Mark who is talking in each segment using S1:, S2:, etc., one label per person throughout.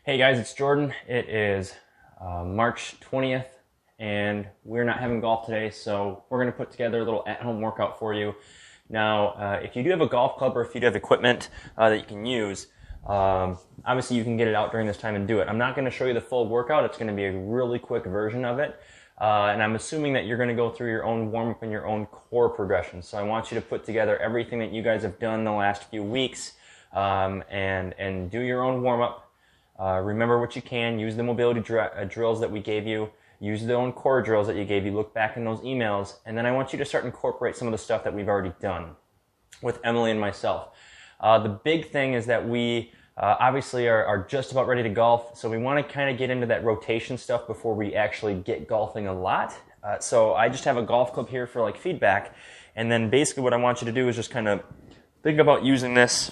S1: Hey guys, it's Jordan. It is March 20th and we're not having golf today, so we're going to put together a little at-home workout for you. Now, if you do have a golf club or if you do have equipment that you can use, obviously you can get it out during this time and do it. I'm not going to show you the full workout. It's going to be a really quick version of it. And I'm assuming that you're going to go through your own warm-up and your own core progression. So I want you to put together everything that you guys have done the last few weeks and do your own warm-up. Remember what you can, use the mobility drills that we gave you, use the own core drills that you gave you, look back in those emails, and then I want you to start incorporate some of the stuff that we've already done with Emily and myself. The big thing is that we obviously are just about ready to golf, so we want to kind of get into that rotation stuff before we actually get golfing a lot. So I just have a golf club here for like feedback, and then basically what I want you to do is just kind of think about using this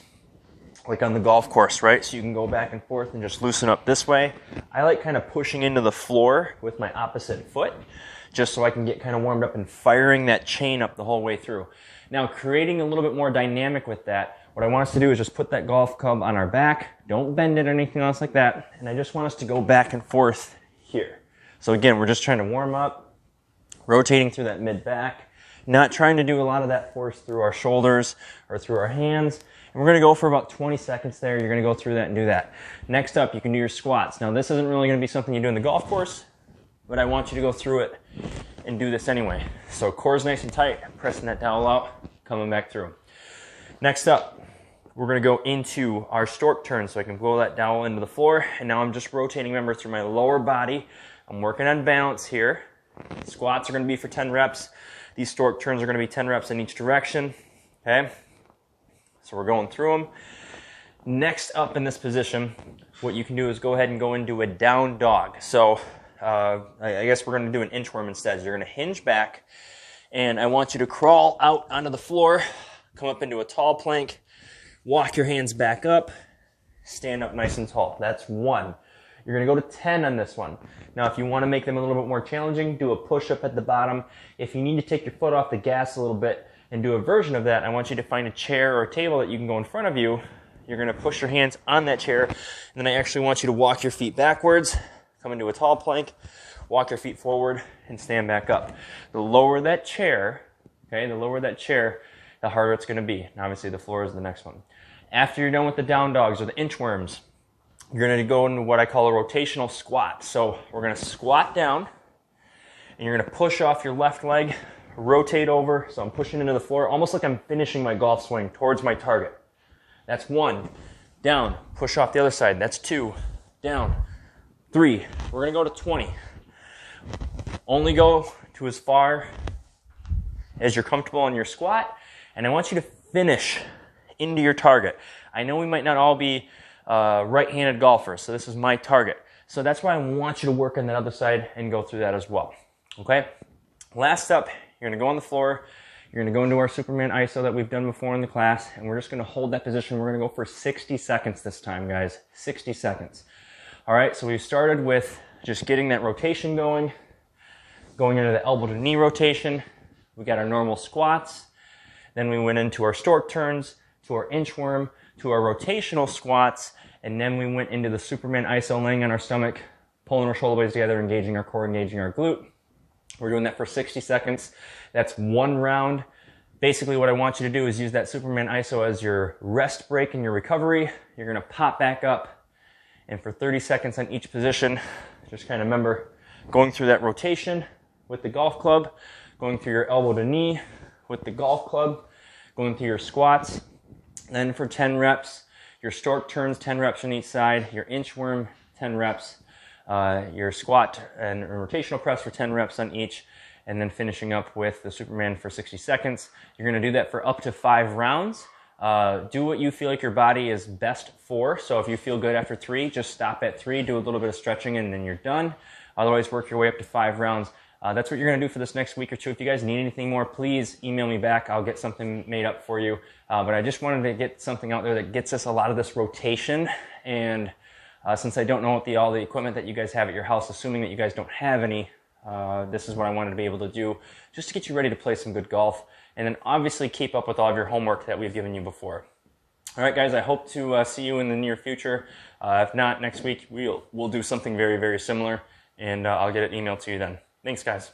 S1: like on the golf course, right? So you can go back and forth and just loosen up this way. I like kind of pushing into the floor with my opposite foot, just so I can get kind of warmed up and firing that chain up the whole way through. Now, creating a little bit more dynamic with that, what I want us to do is just put that golf club on our back. Don't bend it or anything else like that. And I just want us to go back and forth here. So again, we're just trying to warm up, rotating through that mid-back, not trying to do a lot of that force through our shoulders or through our hands. And we're going to go for about 20 seconds there. You're going to go through that and do that. Next up, you can do your squats. Now, this isn't really going to be something you do in the golf course, but I want you to go through it and do this anyway. So core's nice and tight, pressing that dowel out, coming back through. Next up, we're going to go into our stork turn, so I can blow that dowel into the floor. And now I'm just rotating, remember, through my lower body. I'm working on balance here. Squats are going to be for 10 reps. These stork turns are going to be 10 reps in each direction. Okay? So we're going through them. Next up in this position, what you can do is go ahead and go into a down dog. So I guess we're going to do an inchworm instead. So you're going to hinge back, and I want you to crawl out onto the floor, come up into a tall plank, walk your hands back up, stand up nice and tall. That's 1. You're going to go to 10 on this one. Now, if you want to make them a little bit more challenging, do a push-up at the bottom. If you need to take your foot off the gas a little bit and do a version of that, I want you to find a chair or a table that you can go in front of you. You're going to push your hands on that chair, and then I actually want you to walk your feet backwards, come into a tall plank, walk your feet forward, and stand back up. The lower that chair, okay, the harder it's going to be. And obviously, the floor is the next one. After you're done with the down dogs or the inchworms, you're going to go into what I call a rotational squat. So we're going to squat down, and you're going to push off your left leg, rotate over. So I'm pushing into the floor, almost like I'm finishing my golf swing towards my target. That's 1. Down, push off the other side. That's 2. Down. 3. We're going to go to 20. Only go to as far as you're comfortable on your squat, and I want you to finish into your target. I know we might not all be right-handed golfers, so this is my target. So that's why I want you to work on that other side and go through that as well. Okay? Last up, you're going to go on the floor. You're going to go into our Superman ISO that we've done before in the class, and we're just going to hold that position. We're going to go for 60 seconds this time, guys. 60 seconds. All right, so we've started with just getting that rotation going into the elbow to knee rotation. We got our normal squats. Then we went into our stork turns, to our inchworm, to our rotational squats, and then we went into the Superman ISO, laying on our stomach, pulling our shoulder blades together, engaging our core, engaging our glute. We're doing that for 60 seconds. That's 1 round. Basically, what I want you to do is use that Superman ISO as your rest break in your recovery. You're going to pop back up, and for 30 seconds on each position, just kind of remember going through that rotation with the golf club, going through your elbow to knee with the golf club, going through your squats. Then for 10 reps, your stork turns, 10 reps on each side, your inchworm, 10 reps, your squat and rotational press for 10 reps on each, and then finishing up with the Superman for 60 seconds. You're going to do that for up to 5 rounds. Do what you feel like your body is best for. So if you feel good after 3, just stop at 3, do a little bit of stretching, and then you're done. Otherwise, work your way up to 5 rounds. That's what you're going to do for this next week or 2. If you guys need anything more, please email me back. I'll get something made up for you. But I just wanted to get something out there that gets us a lot of this rotation. And since I don't know what all the equipment that you guys have at your house, assuming that you guys don't have any, this is what I wanted to be able to do just to get you ready to play some good golf. And then obviously keep up with all of your homework that we've given you before. All right, guys, I hope to see you in the near future. If not, next week we'll do something very, very similar, and I'll get it emailed to you then. Thanks, guys.